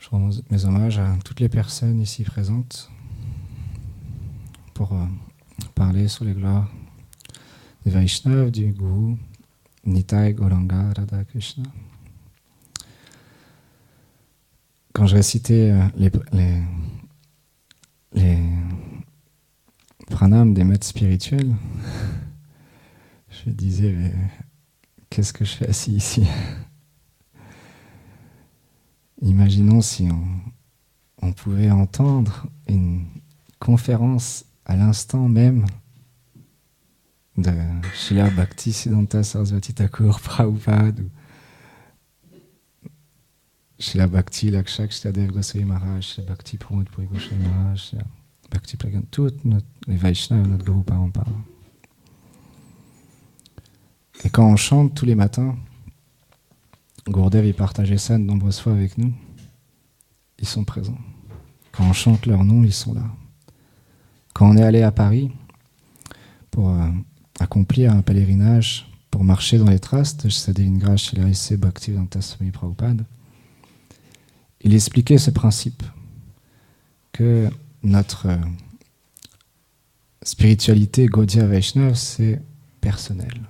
Je rends mes hommages à toutes les personnes ici présentes pour parler sur les gloires des Vaishnavas, du Guru, Nitai Gauranga Radha Krishna. Quand je récitais les pranams des maîtres spirituels, je me disais, mais qu'est-ce que je fais assis ici? Imaginons si on pouvait entendre une conférence à l'instant même de Srila Bhaktisiddhanta Sarasvati Thakur Prabhupada ou Srila Bhakti Lakshak Srila Goswami Maharaj, Srila Bhakti Pramod Puri Goswami Maharaj, Srila Bhakti Pragan, toutes les Vaishnavas, notre groupe Parampara. Et quand on chante tous les matins, Gurudev il partageait ça de nombreuses fois avec nous, ils sont présents. Quand on chante leur nom, ils sont là. Quand on est allé à Paris pour accomplir un pèlerinage, pour marcher dans les traces de Sadevingraj Srila A.C. Bhaktivedanta Swami Prabhupada, il expliquait ce principe, que notre spiritualité Gaudiya Vaishnava, c'est personnel.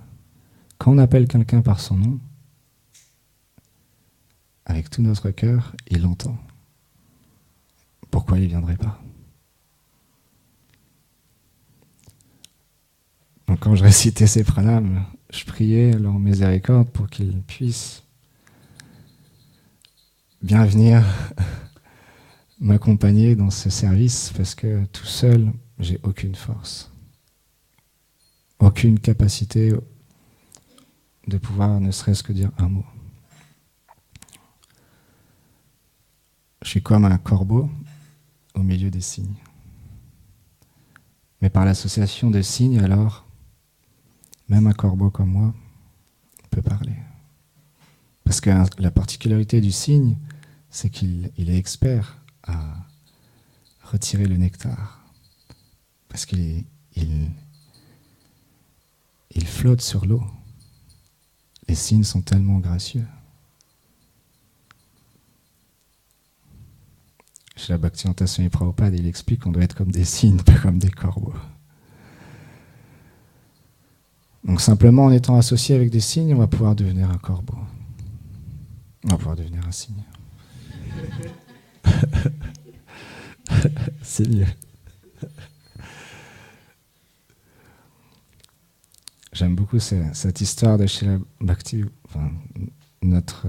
Quand on appelle quelqu'un par son nom, avec tout notre cœur, il l'entend. Pourquoi il ne viendrait pas? Donc quand je récitais ces pranams, je priais leur miséricorde pour qu'ils puissent bien venir m'accompagner dans ce service, parce que tout seul, j'ai aucune force, aucune capacité de pouvoir ne serait-ce que dire un mot. Je suis comme un corbeau au milieu des cygnes. Mais par l'association des cygnes, alors, même un corbeau comme moi peut parler. Parce que la particularité du cygne, c'est qu'il est expert à retirer le nectar. Parce qu'il flotte sur l'eau. Les cygnes sont tellement gracieux. Chez la Bhaktivedanta Swami Prabhupada, il explique qu'on doit être comme des cygnes, pas comme des corbeaux. Donc simplement en étant associé avec des cygnes, on va pouvoir devenir un corbeau. On va pouvoir devenir un cygne. C'est mieux. J'aime beaucoup cette histoire de Srila Bhakti, notre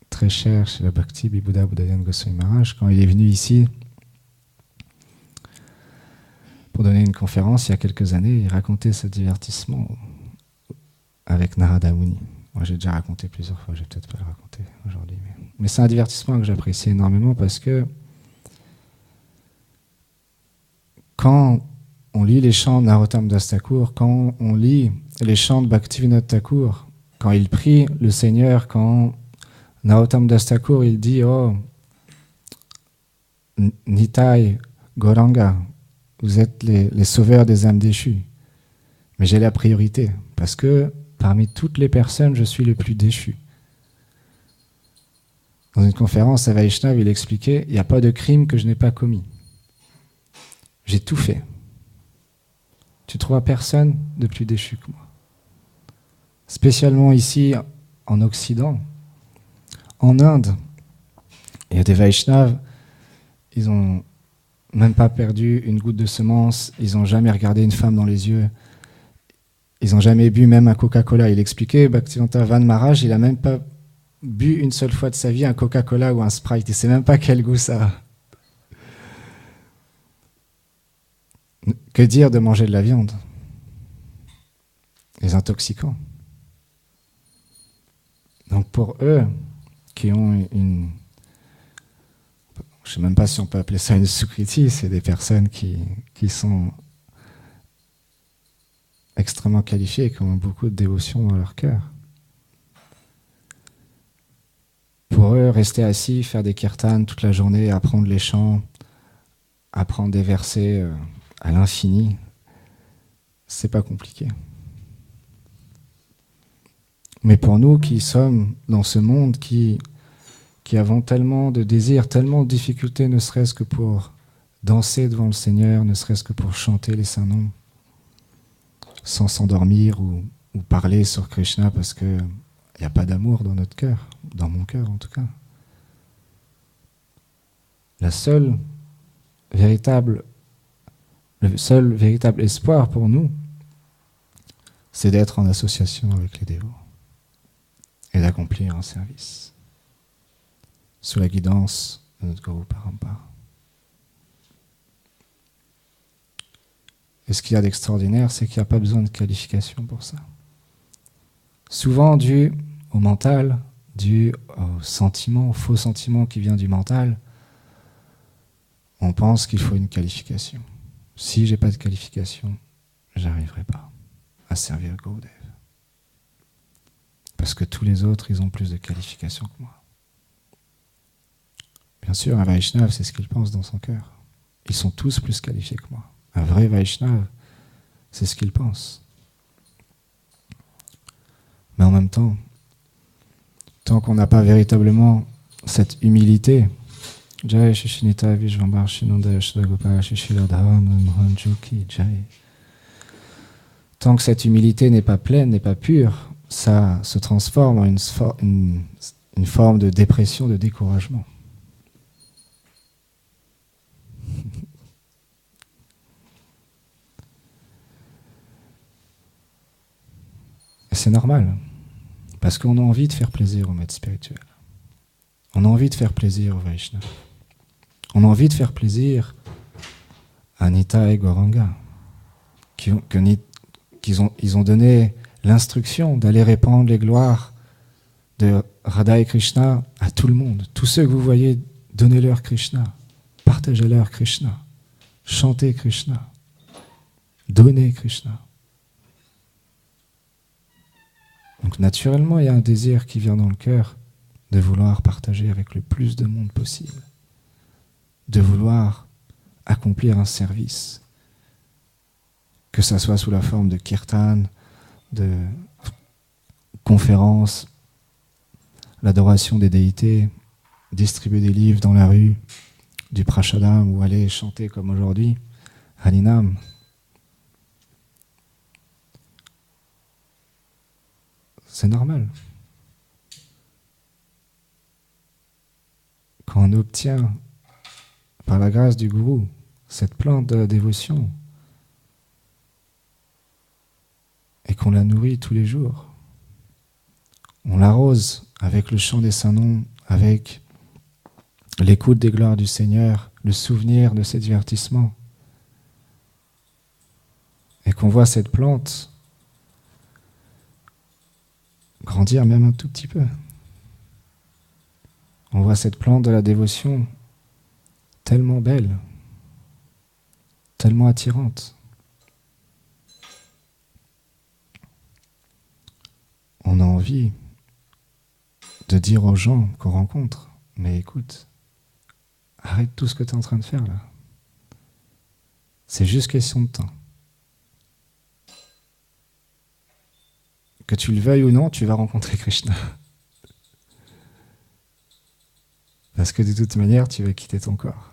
très cher Srila Bhakti Vibhuda Buddhayan Goswami Maharaj, quand il est venu ici pour donner une conférence il y a quelques années, il racontait ce divertissement avec Narada Muni. Moi, j'ai déjà raconté plusieurs fois, je vais peut-être pas le raconter aujourd'hui. Mais c'est un divertissement que j'apprécie énormément parce que quand on lit les chants de Narottam Das Thakur, quand on lit les chants de Bhaktivinoda Thakur, quand il prie le Seigneur, quand Narottam Das Thakur, il dit « Oh, Nitai Gauranga, vous êtes les sauveurs des âmes déchues. » Mais j'ai la priorité, parce que parmi toutes les personnes, je suis le plus déchu. Dans une conférence à Vaishnav, il expliquait « Il n'y a pas de crime que je n'ai pas commis. J'ai tout fait. Tu trouveras personne de plus déchu que moi. » Spécialement ici, en Occident, en Inde, il y a des Vaishnavas, ils n'ont même pas perdu une goutte de semence, ils n'ont jamais regardé une femme dans les yeux, ils n'ont jamais bu même un Coca-Cola. Il expliquait, Bhaktivedanta Van Maharaj, il n'a même pas bu une seule fois de sa vie un Coca-Cola ou un Sprite, il ne sait même pas quel goût ça a. Que dire de manger de la viande? Les intoxicants. Donc pour eux, qui ont une... Je ne sais même pas si on peut appeler ça une sukriti, c'est des personnes qui sont extrêmement qualifiées et qui ont beaucoup de dévotion dans leur cœur. Pour eux, rester assis, faire des kirtans toute la journée, apprendre les chants, apprendre des versets à l'infini, c'est pas compliqué. Mais pour nous qui sommes dans ce monde qui qui avons tellement de désirs, tellement de difficultés, ne serait-ce que pour danser devant le Seigneur, ne serait-ce que pour chanter les saints noms, sans s'endormir ou parler sur Krishna parce qu'il n'y a pas d'amour dans notre cœur, dans mon cœur en tout cas. Le seul véritable espoir pour nous, c'est d'être en association avec les dévots et d'accomplir un service sous la guidance de notre Guru Parampara. Et ce qu'il y a d'extraordinaire, c'est qu'il n'y a pas besoin de qualification pour ça. Souvent dû au mental, dû au sentiment, au faux sentiment qui vient du mental, on pense qu'il faut une qualification. Si j'ai pas de qualification, j'arriverai pas à servir Gurudev. Parce que tous les autres, ils ont plus de qualifications que moi. Bien sûr, un Vaishnav, c'est ce qu'il pense dans son cœur. Ils sont tous plus qualifiés que moi. Un vrai Vaishnav, c'est ce qu'il pense. Mais en même temps, tant qu'on n'a pas véritablement cette humilité, Jai Shishinita Vishvambar Shinunda Yashodagopala Shishiladharam Mhanjuki Jai. Tant que cette humilité n'est pas pleine, n'est pas pure, ça se transforme en une forme de dépression, de découragement. Et c'est normal, parce qu'on a envie de faire plaisir au maître spirituel. On a envie de faire plaisir au Vaishnava. On a envie de faire plaisir à Nita et Gauranga, ils ont donné l'instruction d'aller répandre les gloires de Radha et Krishna à tout le monde. Tous ceux que vous voyez, donnez-leur Krishna, partagez-leur Krishna, chantez Krishna, donnez Krishna. Donc naturellement, il y a un désir qui vient dans le cœur de vouloir partager avec le plus de monde possible, de vouloir accomplir un service, que ça soit sous la forme de kirtan, de conférences, l'adoration des déités, distribuer des livres dans la rue, du prashadam ou aller chanter comme aujourd'hui, Harinam. C'est normal. Quand on obtient, par la grâce du gourou, cette plante de la dévotion, et qu'on la nourrit tous les jours, on l'arrose avec le chant des saints noms, avec l'écoute des gloires du Seigneur, le souvenir de ses divertissements, et qu'on voit cette plante grandir même un tout petit peu. On voit cette plante de la dévotion tellement belle, tellement attirante. On a envie de dire aux gens qu'on rencontre, mais écoute, arrête tout ce que tu es en train de faire là. C'est juste question de temps. Que tu le veuilles ou non, tu vas rencontrer Krishna. Parce que de toute manière, tu vas quitter ton corps.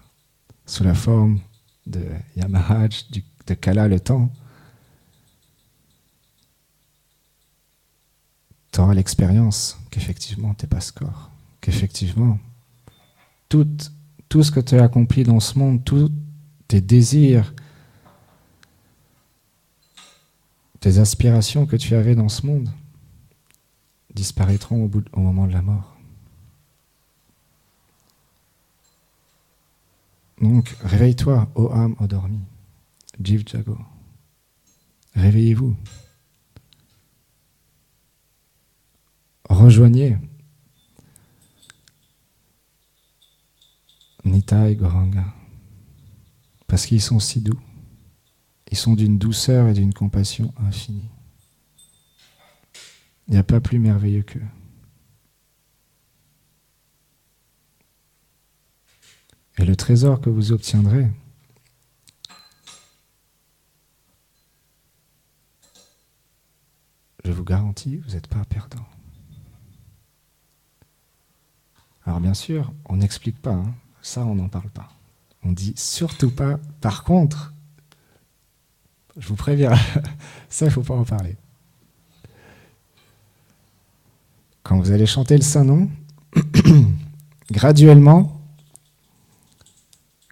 Sous la forme de Yamaraj, de Kala, le temps. Tu auras l'expérience qu'effectivement, tu n'es pas ce corps. Qu'effectivement, tout ce que tu as accompli dans ce monde, tous tes désirs, tes aspirations que tu avais dans ce monde, disparaîtront au moment de la mort. Donc, réveille-toi, ô âme endormie, Jiv Jago. Réveillez-vous. Rejoignez Nita et Gauranga, parce qu'ils sont si doux. Ils sont d'une douceur et d'une compassion infinie. Il n'y a pas plus merveilleux qu'eux. Et le trésor que vous obtiendrez, je vous garantis, vous n'êtes pas perdant. Alors Alors bien sûr, on n'explique pas, hein. Ça on n'en parle pas. On dit surtout pas. Par contre, je vous préviens, ça il ne faut pas en parler. Quand vous allez chanter le Saint-Nom, graduellement,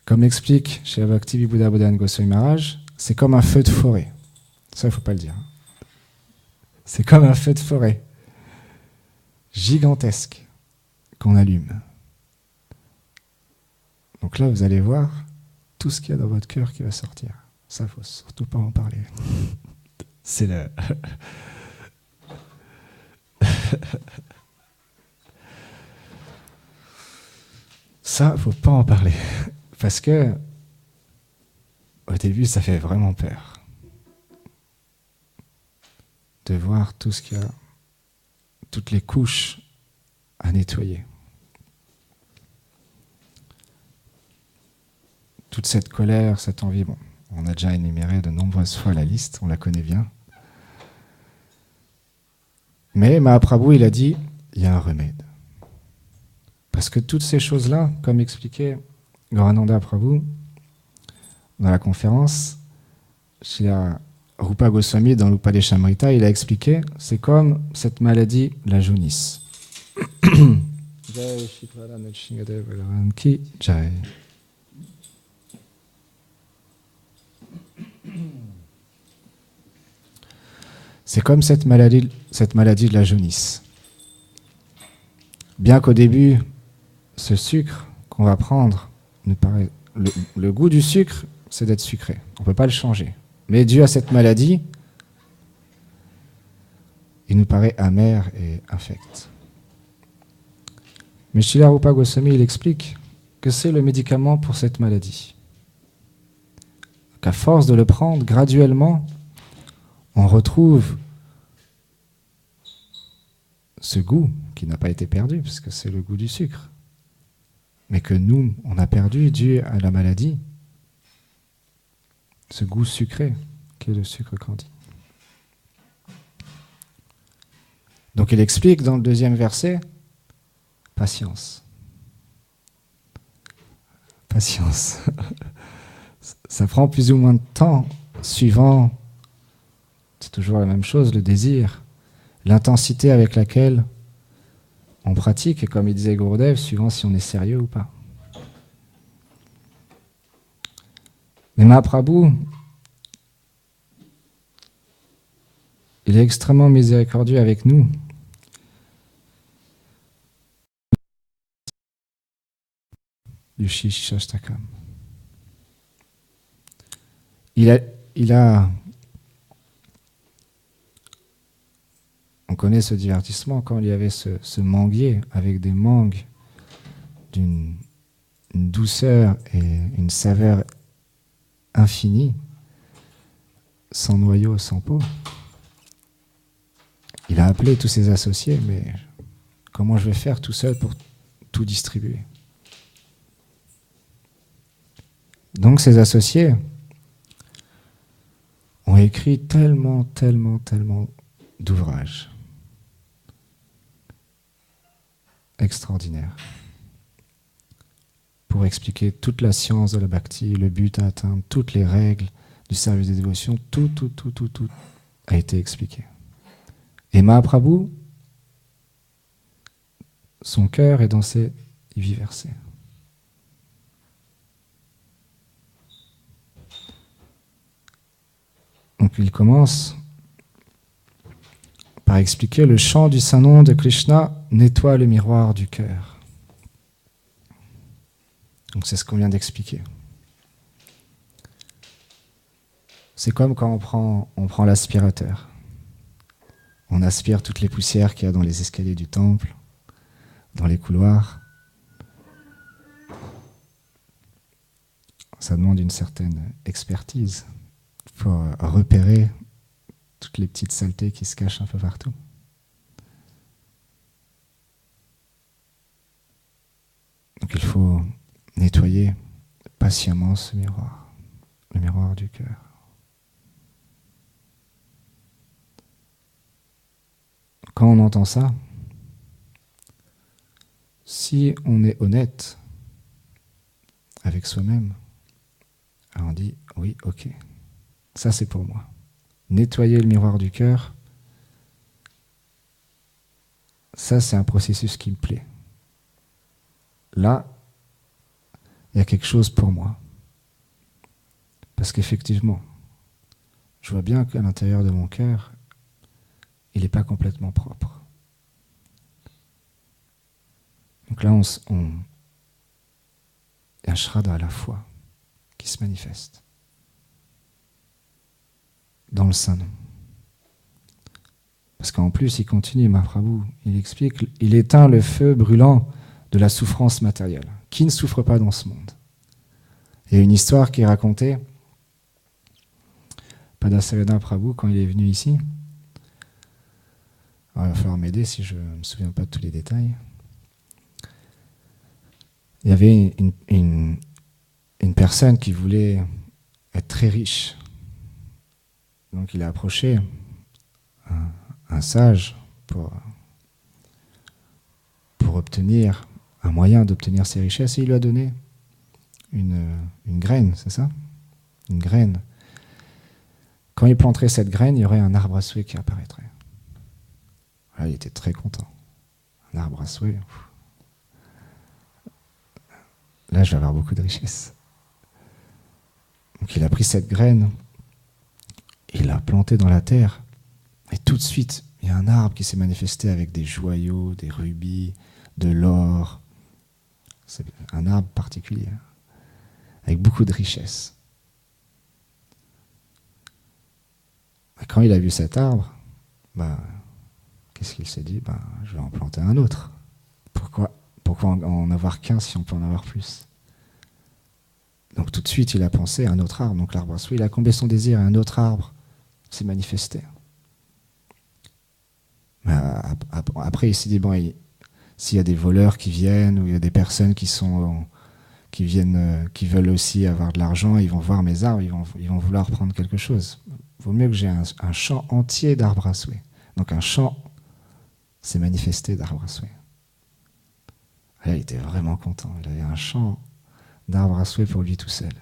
comme explique chez Bhakti-Vibhuda Bodhan Goswami Maharaj, c'est comme un feu de forêt. Ça, il ne faut pas le dire. C'est comme un feu de forêt gigantesque qu'on allume. Donc là, vous allez voir tout ce qu'il y a dans votre cœur qui va sortir. Ça, il ne faut surtout pas en parler. C'est le... Ça, il ne faut pas en parler. Parce que, au début, ça fait vraiment peur. De voir tout ce qu'il y a, toutes les couches à nettoyer. Toute cette colère, cette envie, bon, on a déjà énuméré de nombreuses fois la liste, on la connaît bien. Mais Mahaprabhu, il a dit, il y a un remède. Parce que toutes ces choses-là, comme expliquait Gaurananda Prabhu dans la conférence, chez Rupa Goswami dans l'Upadeshamrita, il a expliqué, c'est comme cette maladie, la jaunisse. C'est comme cette maladie de la jaunisse. Bien qu'au début, ce sucre qu'on va prendre, le goût du sucre, c'est d'être sucré. On ne peut pas le changer. Mais dû à cette maladie, il nous paraît amer et infect. Mais Srila Rupa Goswami, il explique que c'est le médicament pour cette maladie. Qu'à force de le prendre, graduellement, on retrouve ce goût qui n'a pas été perdu, parce que c'est le goût du sucre, mais que nous, on a perdu dû à la maladie, ce goût sucré, qui est le sucre candi. Donc il explique dans le deuxième verset, patience. Patience. Ça prend plus ou moins de temps, suivant, c'est toujours la même chose, le désir, l'intensité avec laquelle on pratique, et comme il disait Gurudev, suivant si on est sérieux ou pas. Mais Mahaprabhu, il est extrêmement miséricordieux avec nous. Du Shishashtakam. On connaît ce divertissement quand il y avait ce manguier avec des mangues d'une douceur et une saveur infinie, sans noyau, sans peau. Il a appelé tous ses associés, mais comment je vais faire tout seul pour tout distribuer? Donc ses associés ont écrit tellement d'ouvrages extraordinaires pour expliquer toute la science de la bhakti, le but à atteindre, toutes les règles du service des dévotions, tout a été expliqué. Et Mahaprabhu, son cœur est dans ces 8 versets. Donc il commence par expliquer le chant du Saint-Nom de Krishna nettoie le miroir du cœur. Donc c'est ce qu'on vient d'expliquer. C'est comme quand on prend l'aspirateur. On aspire toutes les poussières qu'il y a dans les escaliers du temple, dans les couloirs. Ça demande une certaine expertise pour repérer toutes les petites saletés qui se cachent un peu partout. Donc il faut nettoyer patiemment ce miroir, le miroir du cœur. Quand on entend ça, si on est honnête avec soi-même, alors on dit oui, ok, ça c'est pour moi. Nettoyer le miroir du cœur, ça c'est un processus qui me plaît. Là, il y a quelque chose pour moi. Parce qu'effectivement, je vois bien qu'à l'intérieur de mon cœur, il n'est pas complètement propre. Donc là, il y a un shraddha à la foi qui se manifeste dans le Saint-Nom. Parce qu'en plus, il continue, Mahaprabhu, il explique, il éteint le feu brûlant de la souffrance matérielle. Qui ne souffre pas dans ce monde? Il y a une histoire qui est racontée, Padasarana Prabhu, quand il est venu ici. Alors, il va falloir m'aider si je ne me souviens pas de tous les détails. Il y avait une personne qui voulait être très riche. Donc il a approché un sage pour obtenir un moyen d'obtenir ses richesses, et il lui a donné une graine, c'est ça? Une graine. Quand il planterait cette graine, il y aurait un arbre à souhait qui apparaîtrait. Là, il était très content. Un arbre à souhait. Là, je vais avoir beaucoup de richesses. Donc il a pris cette graine, il l'a plantée dans la terre, et tout de suite, il y a un arbre qui s'est manifesté avec des joyaux, des rubis, de l'or. C'est un arbre particulier, avec beaucoup de richesses. Et quand il a vu cet arbre, qu'est-ce qu'il s'est dit? Je vais en planter un autre. Pourquoi en avoir qu'un si on peut en avoir plus? Donc tout de suite, il a pensé à un autre arbre. Donc l'arbre à souhait, il a comblé son désir et un autre arbre s'est manifesté. Après, il s'est dit, s'il y a des voleurs qui viennent, ou il y a des personnes qui veulent aussi avoir de l'argent, ils vont voir mes arbres, ils vont vouloir prendre quelque chose. Il vaut mieux que j'ai un champ entier d'arbres à souhait. Donc un champ s'est manifesté d'arbres à souhait. Là, il était vraiment content. Il avait un champ d'arbres à souhait pour lui tout seul.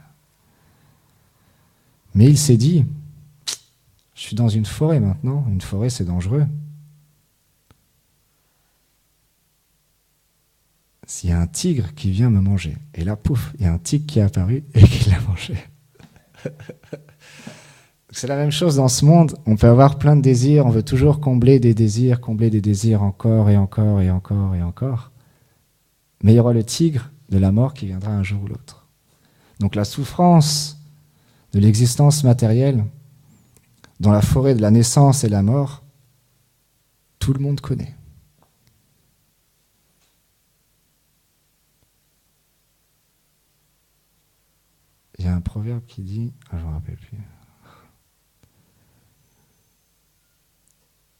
Mais il s'est dit, je suis dans une forêt maintenant. Une forêt, c'est dangereux. S'il y a un tigre qui vient me manger, et là, pouf, il y a un tigre qui est apparu et qui l'a mangé. C'est la même chose dans ce monde. On peut avoir plein de désirs, on veut toujours combler des désirs encore et encore et encore et encore. Mais il y aura le tigre de la mort qui viendra un jour ou l'autre. Donc la souffrance de l'existence matérielle, dans la forêt de la naissance et la mort, tout le monde connaît. Il y a un proverbe qui dit, je ne me rappelle plus,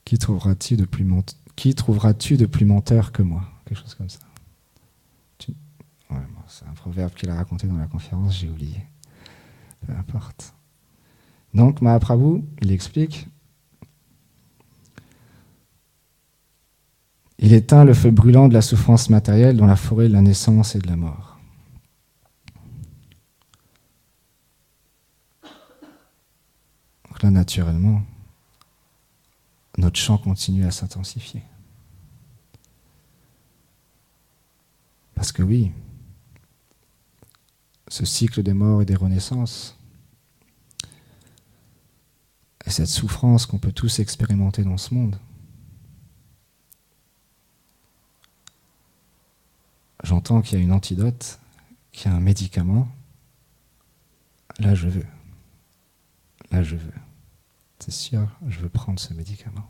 qui trouveras-tu de plus menteur que moi? Quelque chose comme ça. C'est un proverbe qu'il a raconté dans la conférence, j'ai oublié. Peu importe. Donc Mahaprabhu, il explique, il éteint le feu brûlant de la souffrance matérielle dans la forêt de la naissance et de la mort. Donc là, naturellement, notre chant continue à s'intensifier. Parce que oui, ce cycle des morts et des renaissances, et cette souffrance qu'on peut tous expérimenter dans ce monde, j'entends qu'il y a une antidote, qu'il y a un médicament. Là, je veux. C'est sûr, je veux prendre ce médicament.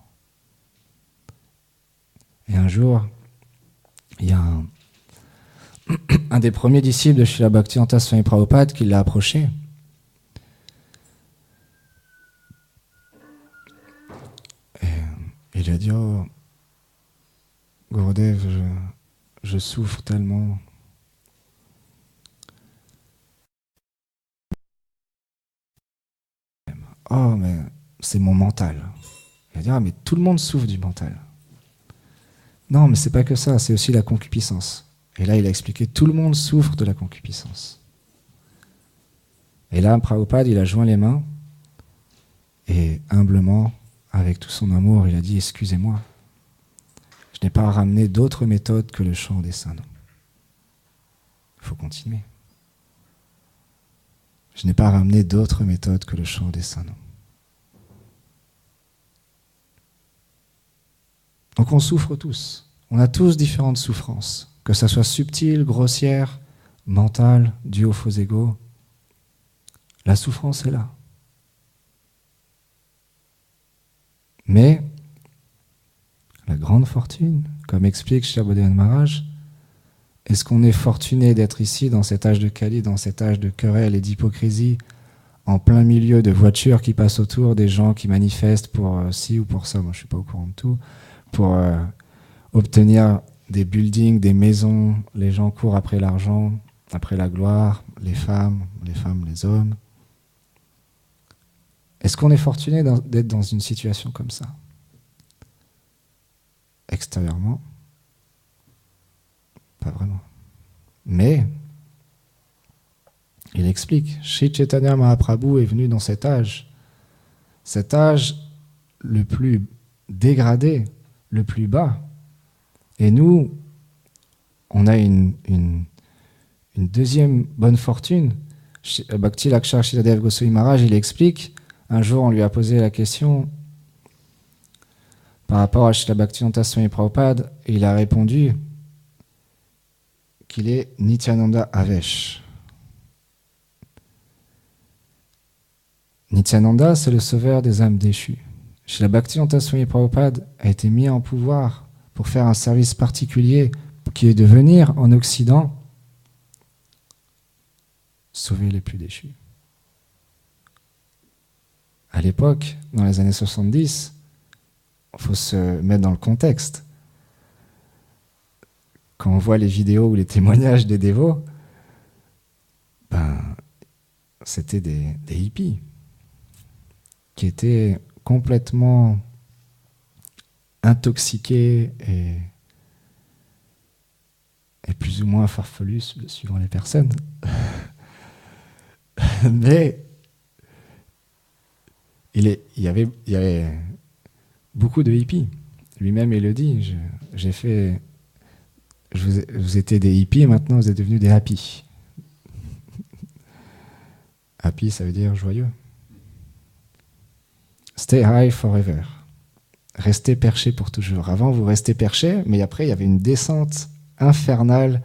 Et un jour, il y a un des premiers disciples de Srila Bhaktivedanta Swami Prabhupada qui l'a approché. Et il lui a dit, oh, Gurudev, je souffre tellement. Oh, mais c'est mon mental. Il a dit, mais tout le monde souffre du mental. Non, mais c'est pas que ça, c'est aussi la concupiscence. Et là, il a expliqué, tout le monde souffre de la concupiscence. Et là, Prabhupada, il a joint les mains et humblement, avec tout son amour, il a dit, excusez-moi, je n'ai pas ramené d'autres méthodes que le chant des saints. Il faut continuer. Je n'ai pas ramené d'autres méthodes que le chant des saints. Donc on souffre tous. On a tous différentes souffrances, que ça soit subtile, grossière, mentale, due aux faux égos. La souffrance est là. Mais la grande fortune, comme explique Sri Bodhidharma Maharaj, est-ce qu'on est fortuné d'être ici dans cet âge de Kali, dans cet âge de querelle et d'hypocrisie, en plein milieu de voitures qui passent autour, des gens qui manifestent pour ci ou pour ça, moi je ne suis pas au courant de tout, pour obtenir des buildings, des maisons, les gens courent après l'argent, après la gloire, les femmes, les hommes. Est-ce qu'on est fortuné d'être dans une situation comme ça? Extérieurement, pas vraiment. Mais, il explique, Sri Chaitanya Mahaprabhu est venu dans cet âge le plus dégradé, le plus bas. Et nous, on a une deuxième bonne fortune. Bhakti Lakshar Shiradev Goswami Maharaj, il explique, un jour on lui a posé la question par rapport à Srila Bhaktivedanta Swami Prabhupada, et il a répondu qu'il est Nityananda Avesh. Nityananda, c'est le sauveur des âmes déchues. Srila Bhaktivedanta Swami Prabhupada a été mis en pouvoir pour faire un service particulier qui est de venir en Occident sauver les plus déchus. À l'époque, dans les années 70, il faut se mettre dans le contexte. Quand on voit les vidéos ou les témoignages des dévots, c'était des hippies qui étaient complètement intoxiqués et plus ou moins farfelus, suivant les personnes. Mais il y avait beaucoup de hippies. Lui-même, il le dit, vous étiez des hippies, maintenant vous êtes devenus des happy. Happy, ça veut dire joyeux. Stay high forever. Restez perché pour toujours. Avant, vous restez perché, mais après, il y avait une descente infernale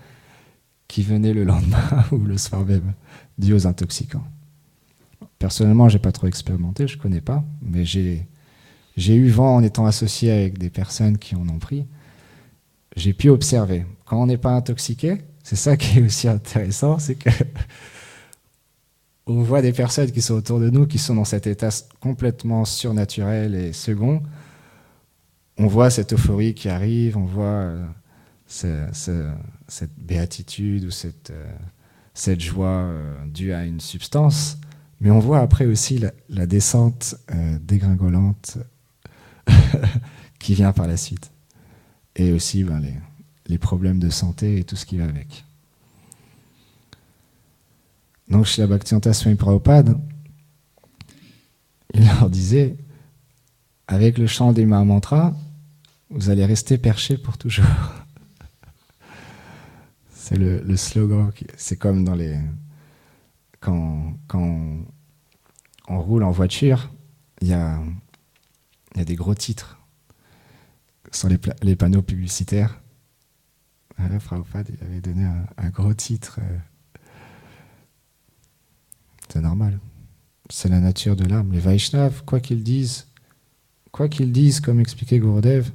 qui venait le lendemain ou le soir même, due aux intoxicants. Personnellement, je n'ai pas trop expérimenté, je ne connais pas, mais j'ai eu vent en étant associé avec des personnes qui en ont pris. J'ai pu observer. Quand on n'est pas intoxiqué, c'est ça qui est aussi intéressant, c'est que on voit des personnes qui sont autour de nous, qui sont dans cet état complètement surnaturel et second. On voit cette euphorie qui arrive, on voit cette béatitude ou cette joie due à une substance, mais on voit après aussi la descente dégringolante qui vient par la suite. Et aussi les problèmes de santé et tout ce qui va avec. Donc, chez la Bhaktivedanta Swami Prabhupada, il leur disait, avec le chant des Mahamantras, vous allez rester perché pour toujours. C'est le slogan, c'est comme dans quand on roule en voiture, il y a des gros titres sur les panneaux publicitaires. Là, Prabhupada, il avait donné un gros titre. C'est normal. C'est la nature de l'âme. Les Vaishnavas, quoi qu'ils disent, comme expliquait Gurudev,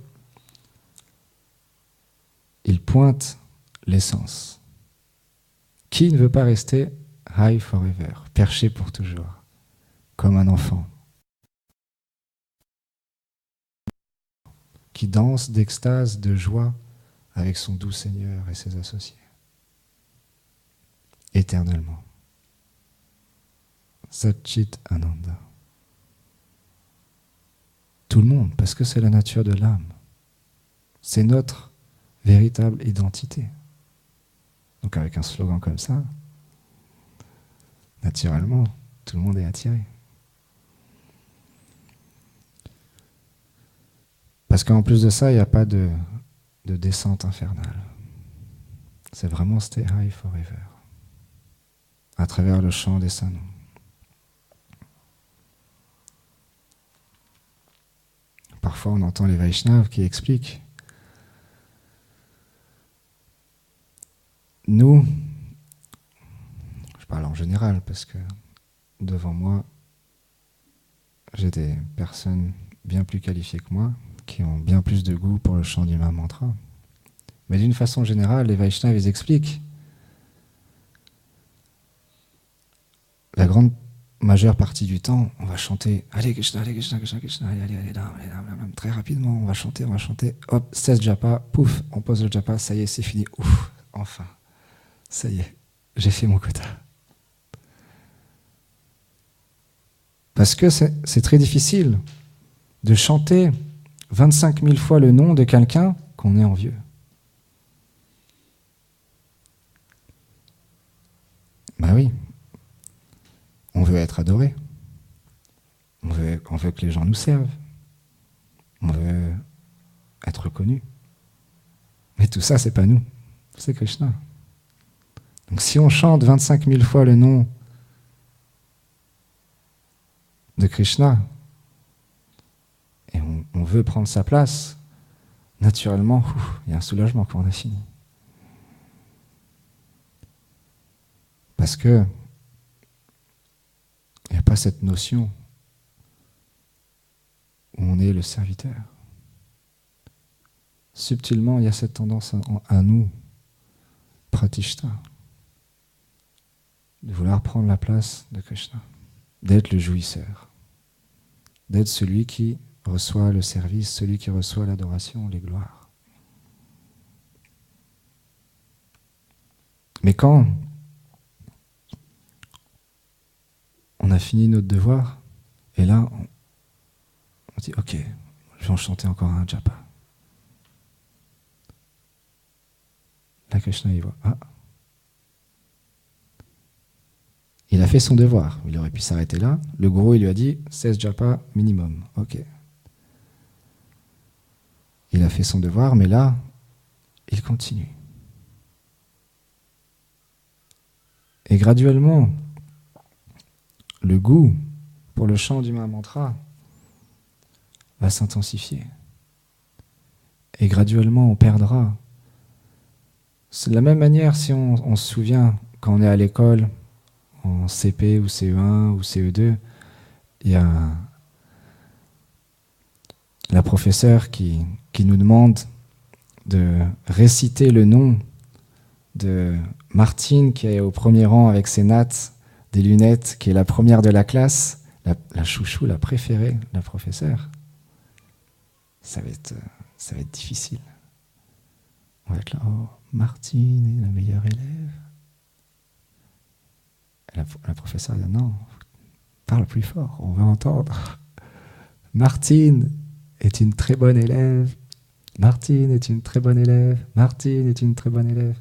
ils pointent l'essence. Qui ne veut pas rester high forever, perché pour toujours, comme un enfant, qui danse d'extase, de joie avec son doux Seigneur et ses associés, éternellement. Satchit Ananda. Tout le monde, parce que c'est la nature de l'âme. C'est notre véritable identité. Donc avec un slogan comme ça, naturellement, tout le monde est attiré. Parce qu'en plus de ça, il n'y a pas de descente infernale. C'est vraiment stay high forever. À travers le chant des saints noms. Parfois, on entend les Vaishnavas qui expliquent. Nous, je parle en général parce que devant moi, j'ai des personnes bien plus qualifiées que moi, qui ont bien plus de goût pour le chant du même mantra. Mais d'une façon générale, les Vaishnavas, ils expliquent. La grande majeure partie du temps, on va chanter allez Krishna, Krishna, Krishna, allez, très rapidement, on va chanter, hop, cesse japa, pouf, on pose le japa, ça y est, c'est fini, ouf, enfin, ça y est, j'ai fait mon quota. Parce que c'est très difficile de chanter 25 000 fois le nom de quelqu'un qu'on est envieux. Bah oui. On veut être adoré. On veut que les gens nous servent. On veut être reconnu. Mais tout ça, c'est pas nous. C'est Krishna. Donc si on chante 25 000 fois le nom de Krishna et on veut prendre sa place, naturellement, il y a un soulagement quand on a fini. Parce que il n'y a pas cette notion où on est le serviteur. Subtilement, il y a cette tendance à nous, pratishta, de vouloir prendre la place de Krishna, d'être le jouisseur, d'être celui qui reçoit le service, celui qui reçoit l'adoration, les gloires. Mais quand on a fini notre devoir, et là, on dit, ok, je vais en chanter encore un japa. Là, Krishna, il voit, il a fait son devoir. Il aurait pu s'arrêter là. Le gourou, il lui a dit, 16 japa minimum. Ok. Il a fait son devoir, mais là, il continue. Et graduellement, le goût pour le chant du Mahamantra va s'intensifier. Et graduellement, on perdra. C'est de la même manière si on se souvient, quand on est à l'école, en CP ou CE1 ou CE2, il y a la professeure qui nous demande de réciter le nom de Martine, qui est au premier rang avec ses nattes, des lunettes, qui est la première de la classe, la chouchou, la préférée, la professeure. Ça va être difficile. On va être là, oh, Martine est la meilleure élève. La professeure dit, non, parle plus fort, on va entendre. Martine est une très bonne élève. Martine est une très bonne élève. Martine est une très bonne élève.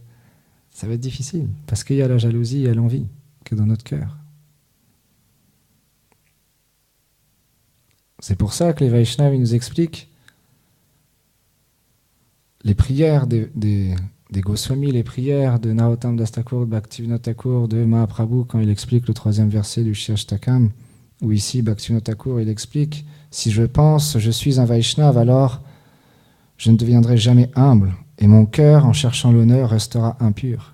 Ça va être difficile, parce qu'il y a la jalousie et l'envie qui est dans notre cœur. C'est pour ça que les Vaishnavas nous expliquent les prières des Goswamis, les prières de Narottam Das Thakur, de Bhaktivinoda Thakur, de Mahaprabhu, quand il explique le 3e verset du Shirashtakam, où ici Bhaktivinoda Thakur, il explique « Si je pense, je suis un Vaishnava, alors je ne deviendrai jamais humble, et mon cœur, en cherchant l'honneur, restera impur,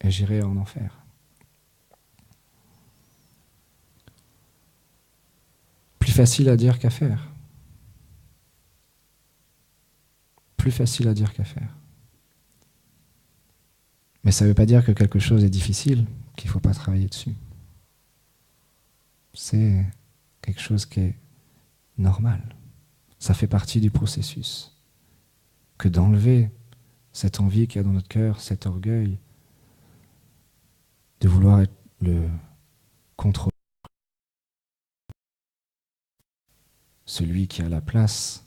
et j'irai en enfer. » Plus facile à dire qu'à faire. Plus facile à dire qu'à faire. Mais ça ne veut pas dire que quelque chose est difficile, qu'il ne faut pas travailler dessus. C'est quelque chose qui est normal. Ça fait partie du processus. Que d'enlever cette envie qu'il y a dans notre cœur, cet orgueil, de vouloir être le contrôleur, celui qui a la place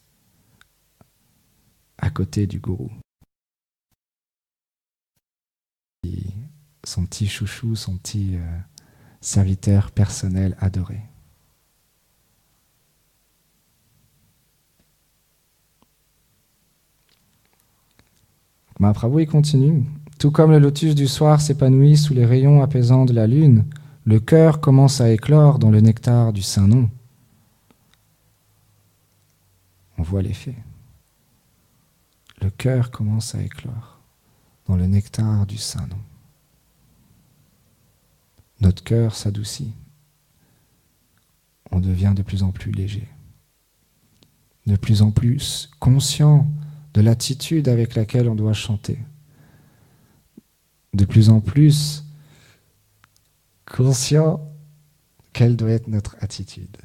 à côté du gourou. son petit chouchou, son petit serviteur personnel adoré. Mahaprabhu, il continue. Tout comme le lotus du soir s'épanouit sous les rayons apaisants de la lune, le cœur commence à éclore dans le nectar du Saint-Nom. On voit l'effet. Le cœur commence à éclore dans le nectar du Saint-Nom. Notre cœur s'adoucit. On devient de plus en plus léger, de plus en plus conscient de l'attitude avec laquelle on doit chanter, de plus en plus conscient quelle doit être notre attitude.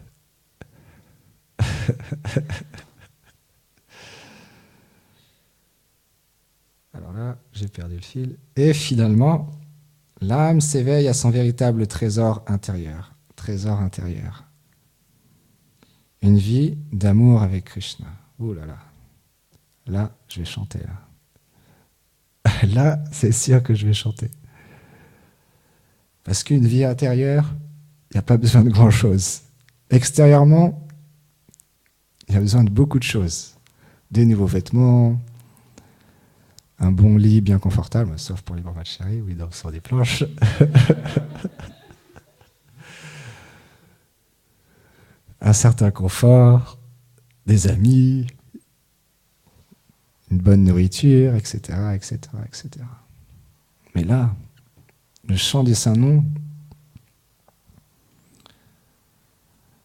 Alors là, j'ai perdu le fil. Et finalement, l'âme s'éveille à son véritable trésor intérieur. Trésor intérieur. Une vie d'amour avec Krishna. Ouh là là. Là, je vais chanter là. Là, c'est sûr que je vais chanter. Parce qu'une vie intérieure, il n'y a pas besoin de grand-chose. Extérieurement, il y a besoin de beaucoup de choses. Des nouveaux vêtements, un bon lit bien confortable, sauf pour les brahmacharis où ils dorment sur des planches. Un certain confort, des amis, une bonne nourriture, etc., etc., etc. Mais là, le chant des saints noms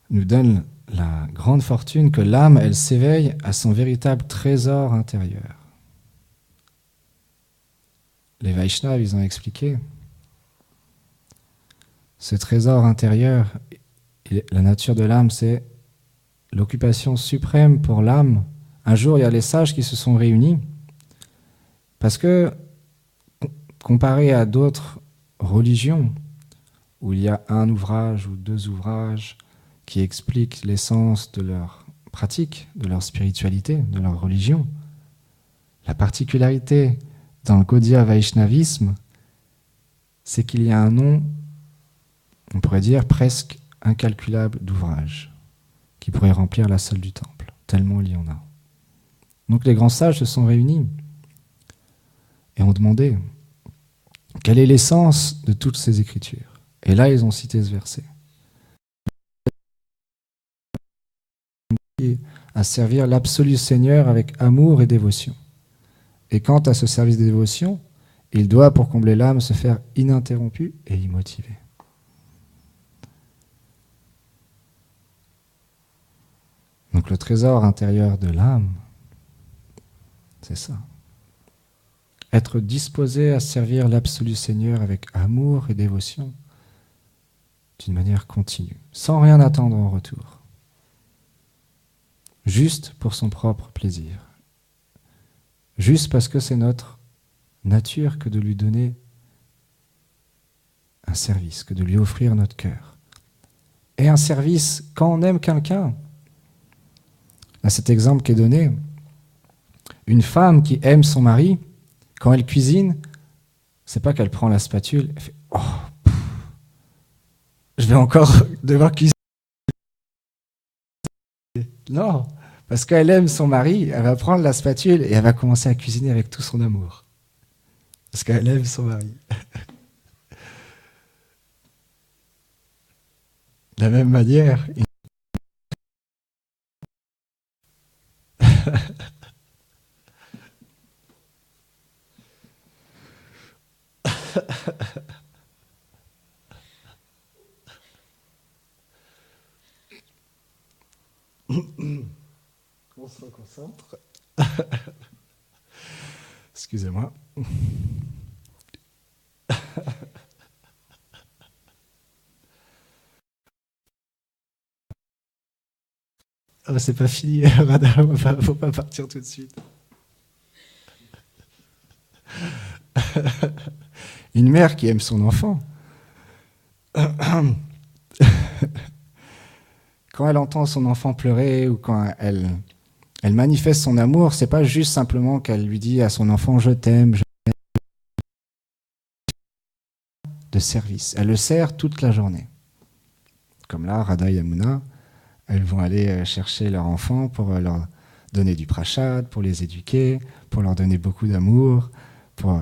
nous donne la grande fortune que l'âme, elle s'éveille à son véritable trésor intérieur. Les Vaishnavas, ils ont expliqué. Ce trésor intérieur, la nature de l'âme, c'est l'occupation suprême pour l'âme. Un jour, il y a les sages qui se sont réunis parce que, comparé à d'autres religions, où il y a un ouvrage ou deux ouvrages qui expliquent l'essence de leur pratique, de leur spiritualité, de leur religion, la particularité dans le Gaudiya Vaishnavisme, c'est qu'il y a un nombre, on pourrait dire, presque incalculable d'ouvrages qui pourraient remplir la salle du temple, tellement il y en a. Donc les grands sages se sont réunis et ont demandé quelle est l'essence de toutes ces écritures. Et là, ils ont cité ce verset. À servir l'absolu Seigneur avec amour et dévotion. Et quant à ce service de dévotion, il doit, pour combler l'âme, se faire ininterrompu et immotivé. Donc le trésor intérieur de l'âme, c'est ça. Être disposé à servir l'absolu Seigneur avec amour et dévotion d'une manière continue, sans rien attendre en retour. Juste pour son propre plaisir. Juste parce que c'est notre nature que de lui donner un service, que de lui offrir notre cœur. Et un service, quand on aime quelqu'un, à cet exemple qui est donné, une femme qui aime son mari, quand elle cuisine, c'est pas qu'elle prend la spatule, elle fait « Oh, je vais encore devoir cuisiner. » Non, parce qu'elle aime son mari, elle va prendre la spatule et elle va commencer à cuisiner avec tout son amour. Parce qu'elle aime son mari. De la même manière, on se reconcentre. Excusez-moi. Oh, c'est pas fini, Radha, faut pas partir tout de suite. Une mère qui aime son enfant, quand elle entend son enfant pleurer ou quand elle manifeste son amour, c'est pas juste simplement qu'elle lui dit à son enfant « je t'aime ». de service. Elles le servent toute la journée. Comme là, Radha et Yamuna, elles vont aller chercher leurs enfants pour leur donner du prashad, pour les éduquer, pour leur donner beaucoup d'amour, pour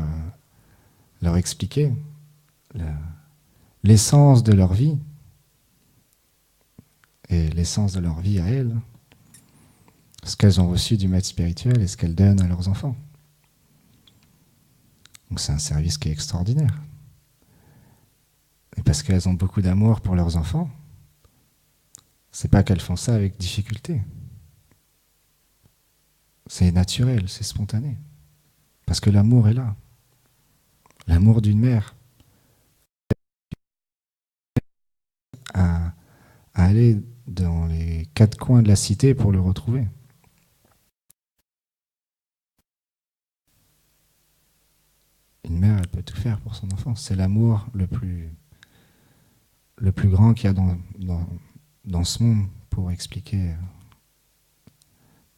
leur expliquer l'essence de leur vie et l'essence de leur vie à elles, ce qu'elles ont reçu du maître spirituel et ce qu'elles donnent à leurs enfants. Donc c'est un service qui est extraordinaire. Et parce qu'elles ont beaucoup d'amour pour leurs enfants, c'est pas qu'elles font ça avec difficulté. C'est naturel, c'est spontané. Parce que l'amour est là. L'amour d'une mère à aller dans les quatre coins de la cité pour le retrouver. Une mère, elle peut tout faire pour son enfant. C'est l'amour le plus grand qu'il y a dans ce monde pour expliquer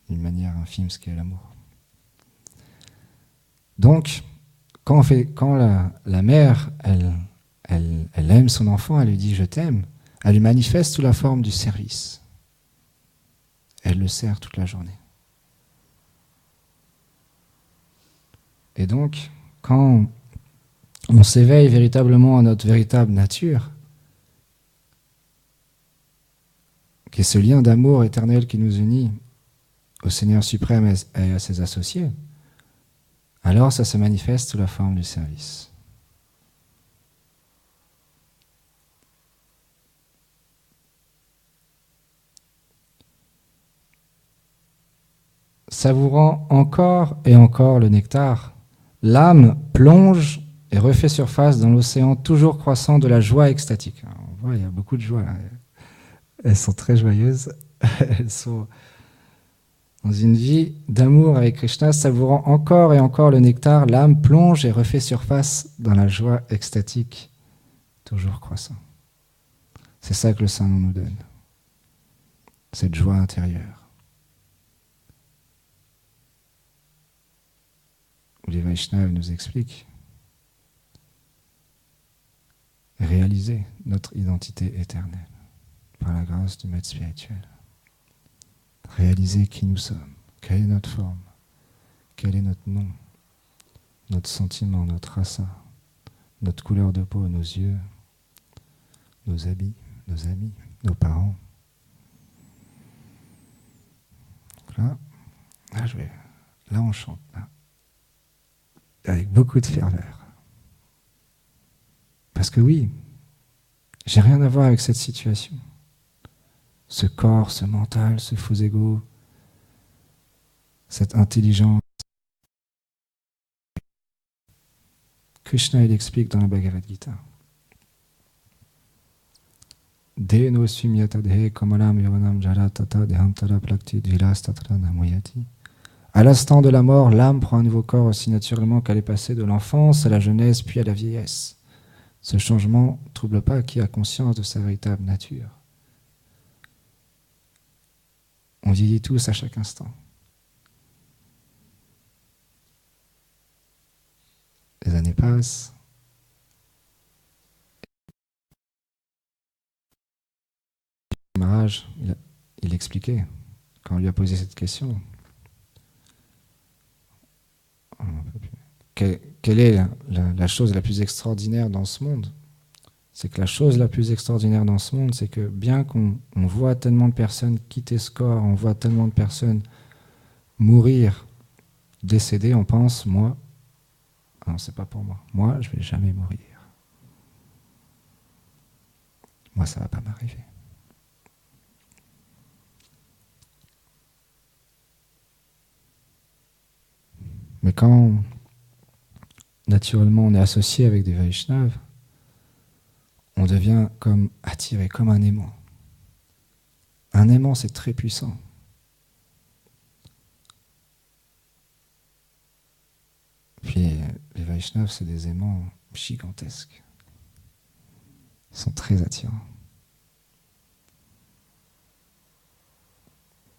d'une manière infime ce qu'est l'amour. Donc, quand la mère, elle aime son enfant, elle lui dit « je t'aime », elle lui manifeste sous la forme du service. Elle le sert toute la journée. Et donc, quand on s'éveille véritablement à notre véritable nature, qui est ce lien d'amour éternel qui nous unit au Seigneur suprême et à ses associés, alors ça se manifeste sous la forme du service. Savourant encore et encore le nectar, l'âme plonge et refait surface dans l'océan toujours croissant de la joie extatique. Alors, on voit, il y a beaucoup de joie là. Elles sont très joyeuses. Elles sont dans une vie d'amour avec Krishna, savourant encore et encore le nectar, l'âme plonge et refait surface dans la joie extatique, toujours croissant. C'est ça que le Saint nous donne, cette joie intérieure. Où les Vaishnavas nous expliquent réaliser notre identité éternelle par la grâce du maître spirituel. Réaliser qui nous sommes, quelle est notre forme, quel est notre nom, notre sentiment, notre rasa, notre couleur de peau, nos yeux, nos habits, nos amis, nos parents. Là on chante, là, avec beaucoup de ferveur. Parce que oui, j'ai rien à voir avec cette situation. Ce corps, ce mental, ce faux ego, cette intelligence. Krishna, il explique dans la Bhagavad Gita. Deno sumyatadhe kamalam yavanam jara tata dehantara plakti dvilas tatra namoyati. À l'instant de la mort, l'âme prend un nouveau corps aussi naturellement qu'elle est passée de l'enfance à la jeunesse puis à la vieillesse. Ce changement ne trouble pas qui a conscience de sa véritable nature. On vieillit tous à chaque instant. Les années passent. Maharaj, il expliquait, quand on lui a posé cette question, quelle est la chose la plus extraordinaire dans ce monde? C'est que la chose la plus extraordinaire dans ce monde, c'est que bien qu'on voit tellement de personnes quitter ce corps, on voit tellement de personnes mourir, décéder, on pense, moi, non, c'est pas pour moi. Moi, je vais jamais mourir. Moi, ça va pas m'arriver. Mais quand, naturellement, on est associé avec des Vaishnavas, on devient comme attiré, comme un aimant. Un aimant, c'est très puissant. Puis les Vaishnavas, c'est des aimants gigantesques. Ils sont très attirants.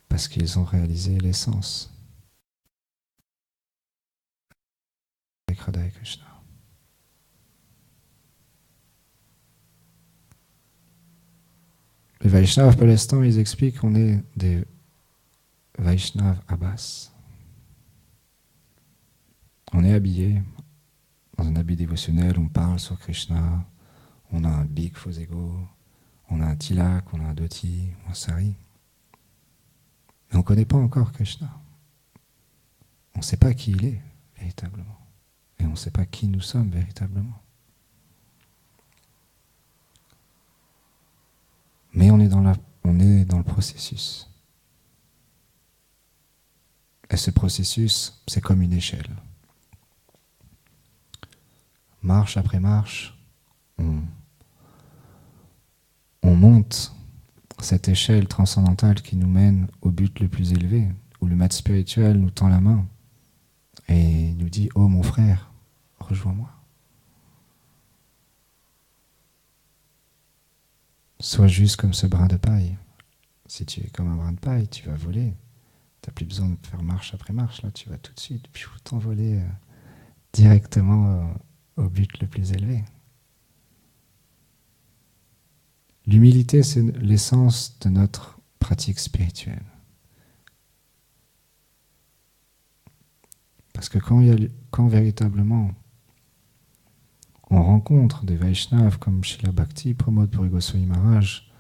Parce qu'ils ont réalisé l'essence avec Radha et Krishna. Les Vaishnavas pour l'instant, ils expliquent qu'on est des Vaishnavas Abbas. On est habillé dans un habit dévotionnel, on parle sur Krishna, on a un big faux ego, on a un tilak, on a un dhoti, un sari. Mais on ne connaît pas encore Krishna. On ne sait pas qui il est véritablement. Et on ne sait pas qui nous sommes véritablement. Mais on est dans le processus. Et ce processus, c'est comme une échelle. Marche après marche, on monte cette échelle transcendantale qui nous mène au but le plus élevé, où le maître spirituel nous tend la main et nous dit « Oh mon frère, rejoins-moi ». Sois juste comme ce brin de paille. Si tu es comme un brin de paille, tu vas voler. Tu n'as plus besoin de faire marche après marche. Là, tu vas tout de suite t'envoler directement au but le plus élevé. L'humilité, c'est l'essence de notre pratique spirituelle. Parce que quand véritablement on rencontre des Vaishnavas comme Srila Bhakti, Pramod Puri Goswami Maharaj,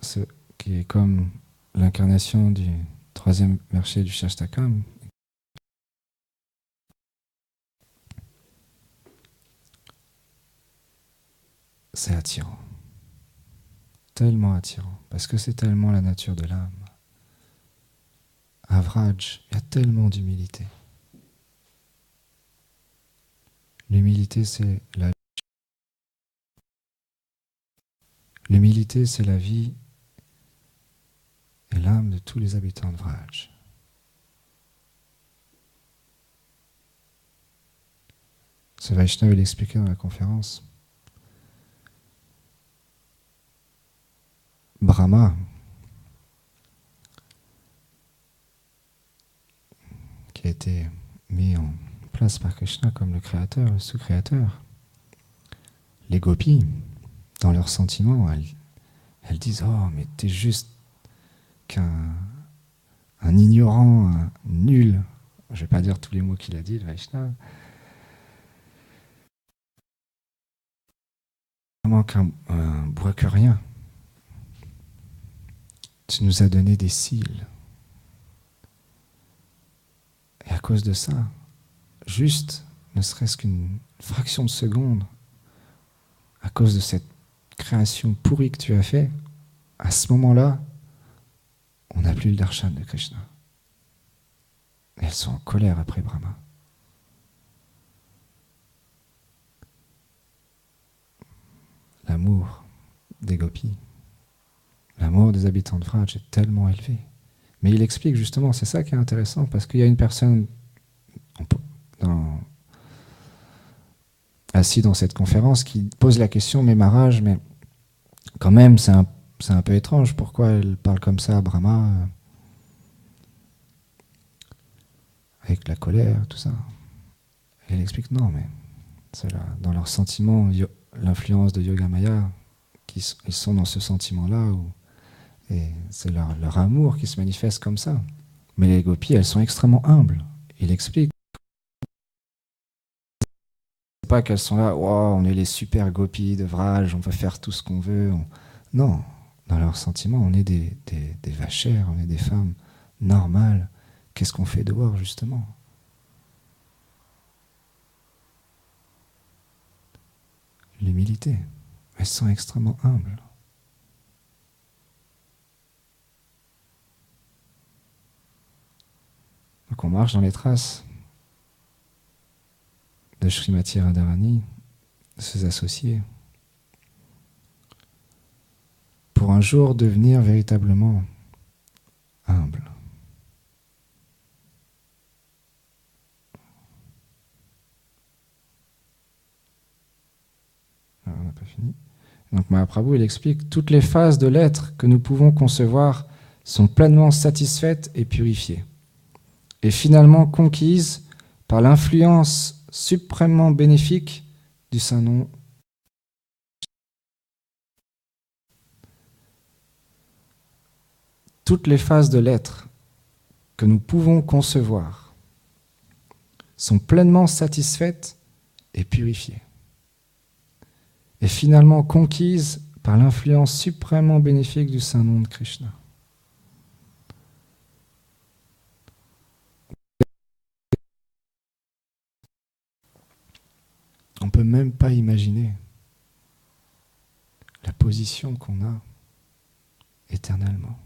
ce qui est comme l'incarnation du 3e verset du Shastakam, c'est attirant. Tellement attirant. Parce que c'est tellement la nature de l'âme. À Vraj, il y a tellement d'humilité. L'humilité, c'est la vie et l'âme de tous les habitants de Vraj. Ce Vaishnava, il expliquait dans la conférence. Brahma, qui a été mis en place par Krishna comme le créateur, le sous-créateur, les gopis, dans leurs sentiments, elles disent « Oh, mais t'es juste un ignorant, un nul. » Je ne vais pas dire tous les mots qu'il a dit, le Vaishnava. Vraiment qu'un bois que rien. Tu nous as donné des cils. Et à cause de ça, juste, ne serait-ce qu'une fraction de seconde, à cause de cette création pourrie que tu as fait, à ce moment-là, on n'a plus le darshan de Krishna. Et elles sont en colère après Brahma. L'amour des gopis, l'amour des habitants de Vraj est tellement élevé. Mais il explique justement, c'est ça qui est intéressant, parce qu'il y a une personne assis dans cette conférence qui pose la question, mais Maharaj, mais quand même, c'est un peu étrange, pourquoi elle parle comme ça à Brahma, avec la colère, tout ça. Et elle explique, non, mais c'est là, dans leurs sentiments, l'influence de Yoga Maya, ils sont dans ce sentiment-là, et c'est leur amour qui se manifeste comme ça. Mais les gopis, elles sont extrêmement humbles. Il explique. C'est pas qu'elles sont là, wow, on est les super gopis de Vraj, on peut faire tout ce qu'on veut. Non, dans leurs sentiments, on est des vachères, on est des femmes normales. Qu'est-ce qu'on fait dehors, justement? L'humilité. Elles sont extrêmement humbles. Donc on marche dans les traces de Srimati Radharani, de ses associés, pour un jour devenir véritablement humble. Alors, on n'a pas fini. Donc Mahaprabhu, il explique, toutes les phases de l'être que nous pouvons concevoir sont pleinement satisfaites et purifiées, et finalement conquises par l'influence suprêmement bénéfique du Saint-Nom toutes les phases de l'être que nous pouvons concevoir sont pleinement satisfaites et purifiées, et finalement conquises par l'influence suprêmement bénéfique du saint nom de Krishna. On ne peut même pas imaginer la position qu'on a éternellement.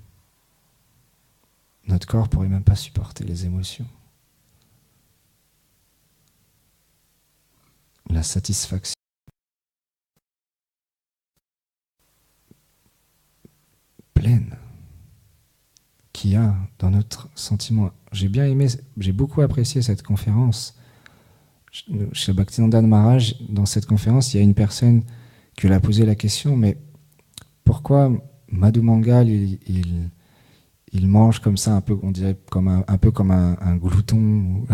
Notre corps ne pourrait même pas supporter les émotions. La satisfaction pleine qu'il y a dans notre sentiment. J'ai beaucoup apprécié cette conférence. Chez Bhaktivedanta Maharaj, dans cette conférence, il y a une personne qui lui a posé la question, mais pourquoi Madhu Mangal, il mange comme ça, un peu, on dirait un peu comme un glouton.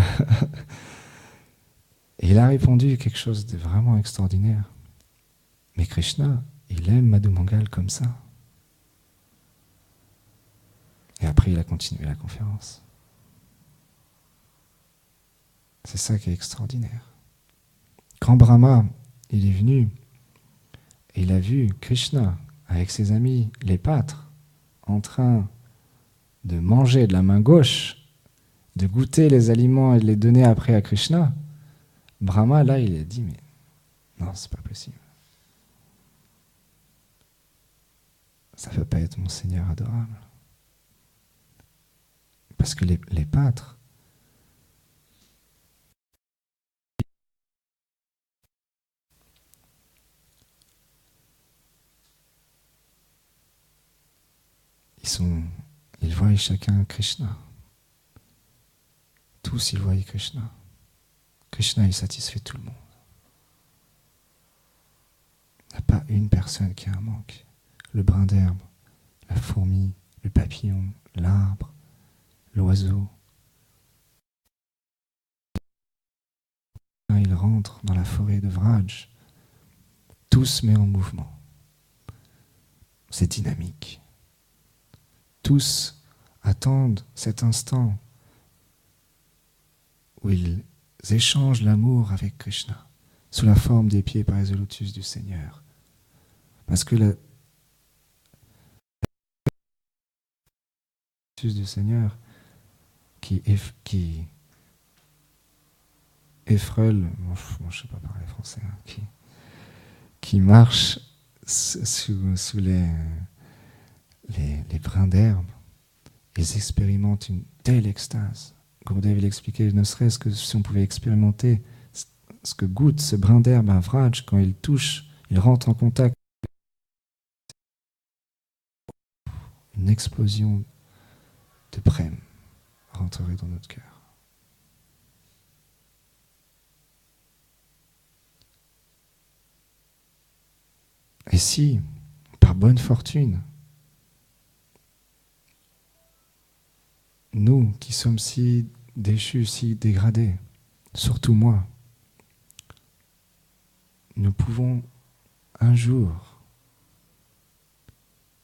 Et il a répondu quelque chose de vraiment extraordinaire. Mais Krishna, il aime Madhu Mangal comme ça. Et après, il a continué la conférence. C'est ça qui est extraordinaire. Quand Brahma, il est venu, et il a vu Krishna avec ses amis, les pâtres, en train de manger de la main gauche, de goûter les aliments et de les donner après à Krishna, Brahma, là, il a dit, mais non, c'est pas possible. Ça ne peut pas être mon Seigneur adorable. Parce que les pâtres, ils voient chacun Krishna. Tous, ils voient Krishna. Krishna, il satisfait tout le monde. Il n'y a pas une personne qui a un manque. Le brin d'herbe, la fourmi, le papillon, l'arbre, l'oiseau. Il rentre dans la forêt de Vraj. Tout se met en mouvement. C'est dynamique. Tous attendent cet instant où ils échangent l'amour avec Krishna sous la forme des pieds par les lotus du Seigneur. Parce que le lotus du Seigneur qui effreule, je ne sais pas parler français, qui marche sous les brins d'herbe, ils expérimentent une telle extase. Gurudev l'expliquait, ne serait-ce que si on pouvait expérimenter ce que goûte ce brin d'herbe à Vraj quand il touche, il rentre en contact. Une explosion de prème rentrerait dans notre cœur. Et si, par bonne fortune, nous qui sommes si déchus, si dégradés, surtout moi, nous pouvons un jour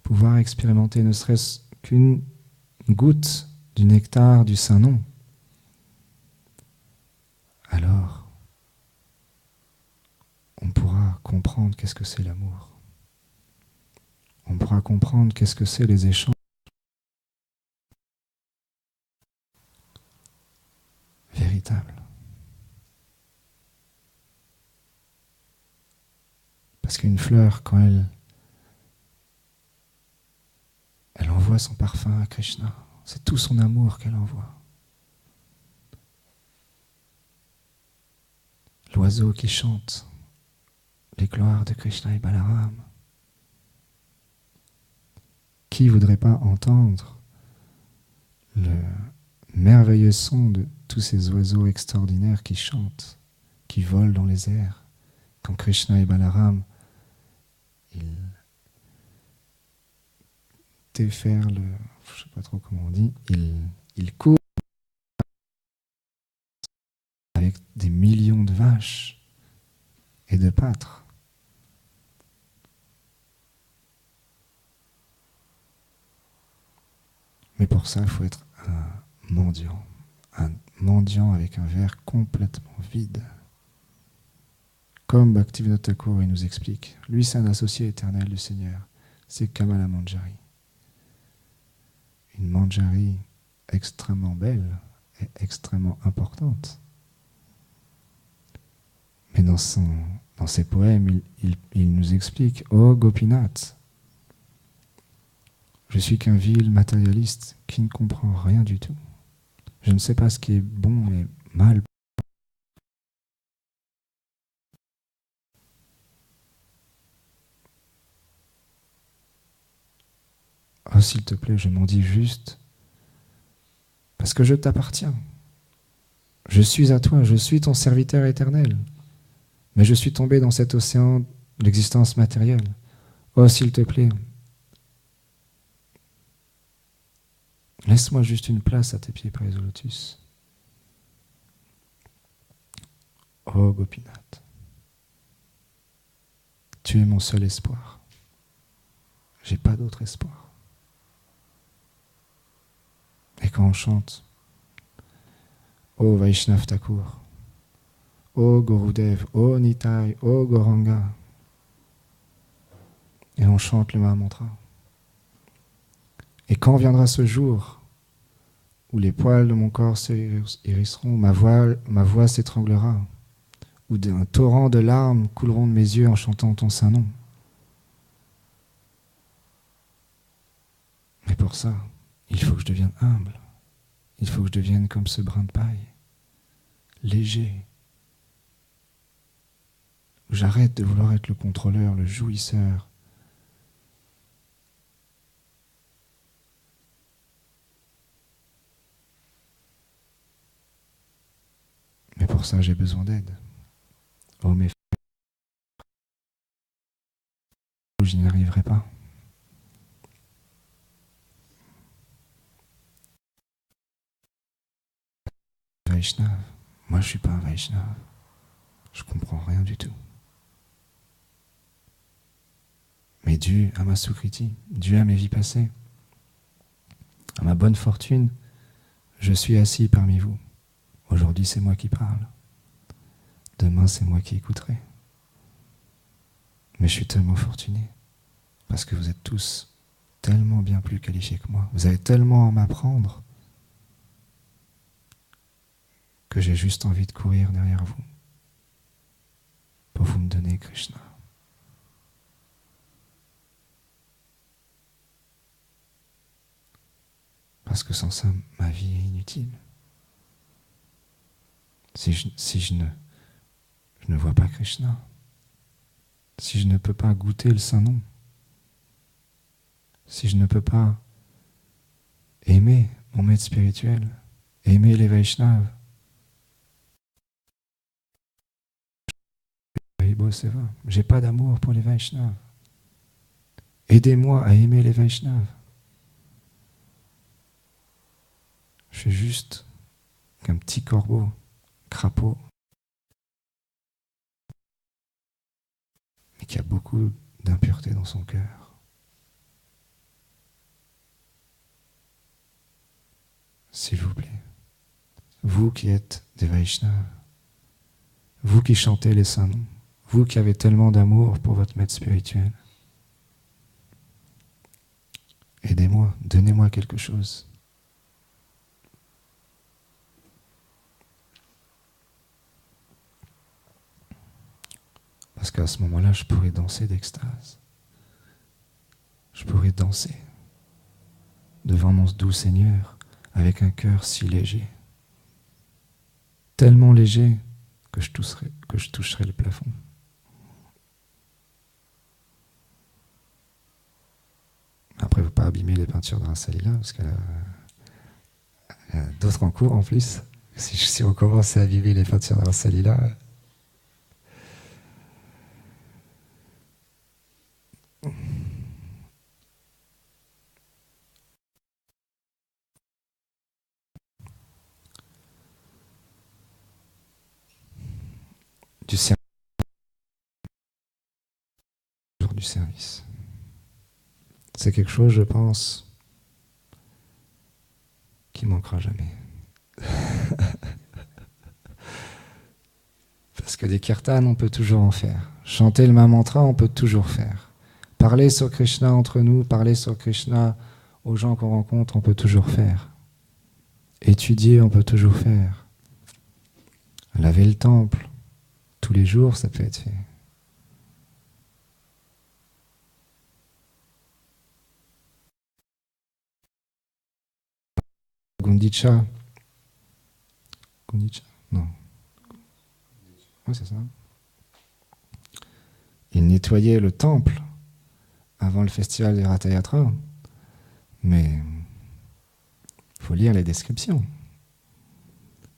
pouvoir expérimenter ne serait-ce qu'une goutte du nectar du Saint-Nom, alors on pourra comprendre qu'est-ce que c'est l'amour. On pourra comprendre qu'est-ce que c'est les échanges véritables. Parce qu'une fleur, quand elle envoie son parfum à Krishna, c'est tout son amour qu'elle envoie. L'oiseau qui chante les gloires de Krishna et Balaram. Qui ne voudrait pas entendre le merveilleux son de tous ces oiseaux extraordinaires qui chantent, qui volent dans les airs, quand Krishna et Balaram, ils déferlent, je ne sais pas trop comment on dit, ils courent avec des millions de vaches et de pâtres. Mais pour ça, il faut être un mendiant avec un verre complètement vide. Comme Bhaktivinoda Thakur il nous explique, lui c'est un associé éternel du Seigneur, c'est Kamala Manjari. Une Manjari extrêmement belle et extrêmement importante. Mais dans ses poèmes, il nous explique « Oh Gopinath, je suis qu'un vil matérialiste qui ne comprend rien du tout. Je ne sais pas ce qui est bon et mal. » Oh, s'il te plaît, je m'en dis juste parce que je t'appartiens. Je suis à toi, je suis ton serviteur éternel. Mais je suis tombé dans cet océan de l'existence matérielle. Oh, s'il te plaît, laisse-moi juste une place à tes pieds près au lotus. Oh, Gopinath, tu es mon seul espoir. J'ai pas d'autre espoir. Et quand on chante, oh Vaishnav Thakur, oh Gurudev, oh Nitai, oh Goranga, et on chante le Mahamantra. Et quand viendra ce jour où les poils de mon corps s'hérisseront, ma voix s'étranglera, où un torrent de larmes couleront de mes yeux en chantant ton saint nom. Mais pour ça, il faut que je devienne humble. Il faut que je devienne comme ce brin de paille, léger. J'arrête de vouloir être le contrôleur, le jouisseur. Mais pour ça, j'ai besoin d'aide. Oh, mes frères, je n'y arriverai pas. Vaishnav. Moi, je suis pas un Vaishnav. Je comprends rien du tout. Mais dû à ma Sukriti, dû à mes vies passées, à ma bonne fortune, je suis assis parmi vous. Aujourd'hui, c'est moi qui parle. Demain, c'est moi qui écouterai. Mais je suis tellement fortuné, parce que vous êtes tous tellement bien plus qualifiés que moi. Vous avez tellement à m'apprendre que j'ai juste envie de courir derrière vous pour vous me donner Krishna. Parce que sans ça, ma vie est inutile. Si je ne vois pas Krishna, si je ne peux pas goûter le saint nom, si je ne peux pas aimer mon maître spirituel, aimer les Vaishnavas, j'ai pas d'amour pour les Vaishnavas. Aidez-moi à aimer les Vaishnavas. Je suis juste qu'un petit corbeau, crapaud, mais qui a beaucoup d'impureté dans son cœur. S'il vous plaît, vous qui êtes des Vaishnavas, vous qui chantez les saints noms, vous qui avez tellement d'amour pour votre maître spirituel, aidez-moi, donnez-moi quelque chose. Parce qu'à ce moment-là, je pourrais danser d'extase. Je pourrais danser devant mon doux Seigneur avec un cœur si léger. Tellement léger que je toucherai le plafond. Après, il ne faut pas abîmer les peintures de Rasalila, parce qu'elle a d'autres en cours en plus. Si on commence à abîmer les peintures de Rasalila... du service. C'est quelque chose, je pense, qui manquera jamais. Parce que des kirtans, on peut toujours en faire. Chanter le même mantra, on peut toujours faire. Parler sur Krishna entre nous, parler sur Krishna aux gens qu'on rencontre, on peut toujours faire. Étudier, on peut toujours faire. Laver le temple, tous les jours, ça peut être fait. Gundicha. Gundicha? Non. Oui, c'est ça. Il nettoyait le temple avant le festival des Ratha Yatra. Mais il faut lire les descriptions.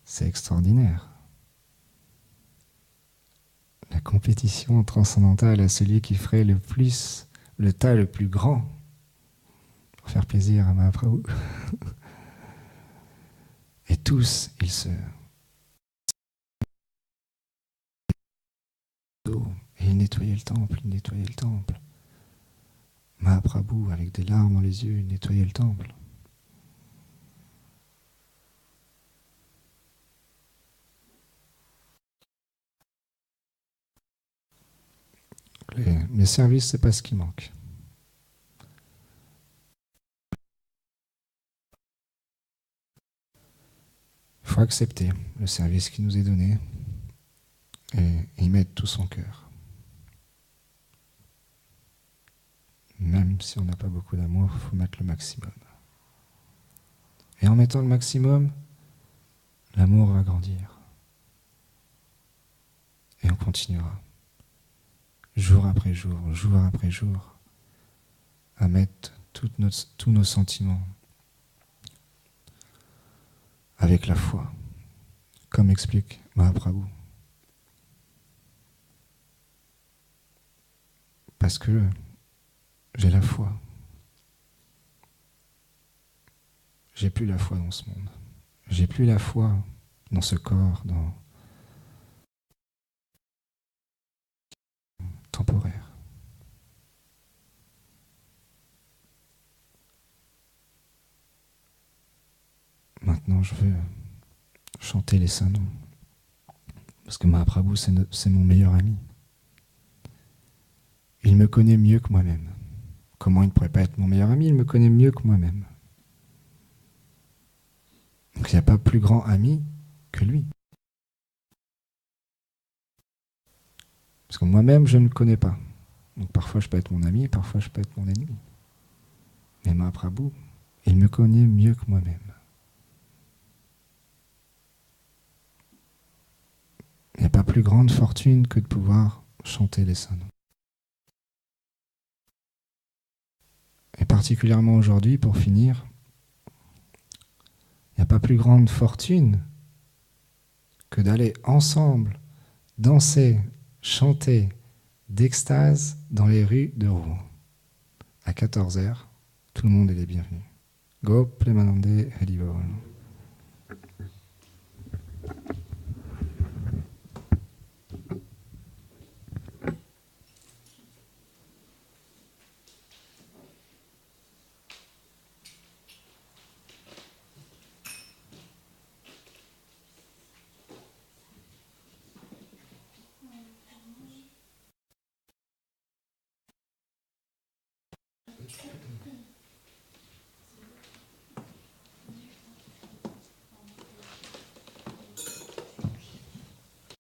C'est extraordinaire. La compétition transcendantale à celui qui ferait le tas le plus grand pour faire plaisir à Mahaprabhu. Et tous, ils se... Et il nettoyait le temple. Mahaprabhu, avec des larmes dans les yeux, il nettoyait le temple. Les services, c'est pas ce qui manque. Il faut accepter le service qui nous est donné et y mettre tout son cœur. Même si on n'a pas beaucoup d'amour, il faut mettre le maximum. Et en mettant le maximum, l'amour va grandir. Et on continuera, jour après jour, à mettre tous nos sentiments avec la foi, comme explique Mahaprabhu. Parce que j'ai la foi. J'ai plus la foi dans ce monde. J'ai plus la foi dans ce corps, dans temporaire. Maintenant, je veux chanter les saints noms. Parce que Mahaprabhu, c'est mon meilleur ami. Il me connaît mieux que moi-même. Comment il ne pourrait pas être mon meilleur ami? Il me connaît mieux que moi-même. Donc il n'y a pas plus grand ami que lui. Parce que moi-même, je ne le connais pas. Donc parfois je peux être mon ami, parfois je peux être mon ennemi. Mais Mahaprabhu, il me connaît mieux que moi-même. Il n'y a pas plus grande fortune que de pouvoir chanter les saints noms. Et particulièrement aujourd'hui, pour finir, il n'y a pas plus grande fortune que d'aller ensemble danser, chanter d'extase dans les rues de Rouen. À 14h, tout le monde est les bienvenus. Go Premanande Haribol.